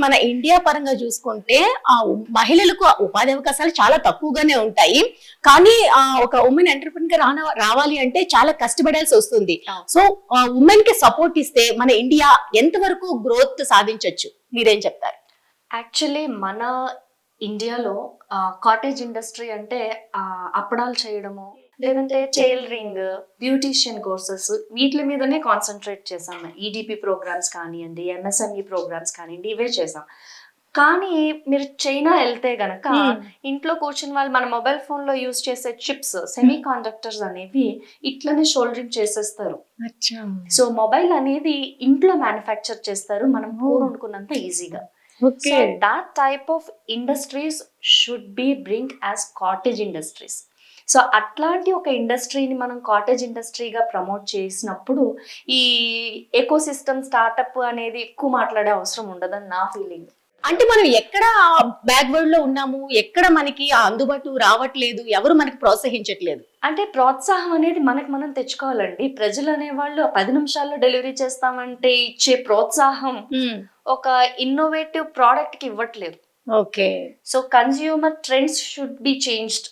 మన ఇండియా పరంగా చూసుకుంటే మహిళలకు ఉపాధి అవకాశాలు చాలా తక్కువగానే ఉంటాయి. కానీ ఒక ఉమెన్ ఎంటర్‌ప్రెన్యూర్ గా రావాలి అంటే చాలా కష్టపడాల్సి వస్తుంది. సో ఉమెన్ కి సపోర్ట్ ఇస్తే మన ఇండియా ఎంత వరకు గ్రోత్ సాధించొచ్చు, మీరేం చెప్తారు? యాక్చువల్లీ మన ఇండియాలో కాటేజ్ ఇండస్ట్రీ అంటే అప్పడాలు చేయడము, లేదంటే టైలరింగ్, బ్యూటీషియన్ కోర్సెస్, వీటి మీదనే కాన్సన్ట్రేట్ చేసాం. ఈడిపి ప్రోగ్రామ్స్ కానివ్వండి, ఎంఎస్ఎంఈ ప్రోగ్రామ్స్ కానివ్వండి, ఇవే చేసాం. కానీ మీరు చైనా వెళ్తే గనక ఇంట్లో కూర్చుని వాళ్ళు మన మొబైల్ ఫోన్ లో యూజ్ చేసే చిప్స్, సెమీ కండక్టర్స్ అనేవి ఇట్లనే షోల్డరింగ్ చేసేస్తారు. సో మొబైల్ అనేది ఇంట్లో మ్యానుఫ్యాక్చర్ చేస్తారు, మనం కూర వండుకున్నంత ఈజీగా. So that type of industries should be bring as cottage industries. So అట్లాంటి ఒక ఇండస్ట్రీని మనం కాటేజ్ ఇండస్ట్రీగా ప్రమోట్ చేసినప్పుడు ఈ ఎకోసిస్టమ్ స్టార్టప్ అనేది ఎక్కువ మాట్లాడే అవసరం ఉండదని నా ఫీలింగ్. అంటే మనం ఎక్కడ బ్యాక్వర్డ్ లో ఉన్నాము, ఎక్కడ మనకి అందుబాటు రావట్లేదు, ఎవరు మనకి ప్రోత్సహించట్లేదు. అంటే ప్రోత్సాహం అనేది మనకు మనం తెచ్చుకోవాలండి. ప్రజలు అనేవాళ్ళు 10 నిమిషాల్లో డెలివరీ చేస్తామంటే ఇచ్చే ప్రోత్సాహం ఒక ఇన్నోవేటివ్ ప్రోడక్ట్ కి ఇవ్వట్లేదు. Okay. So consumer trends should be changed.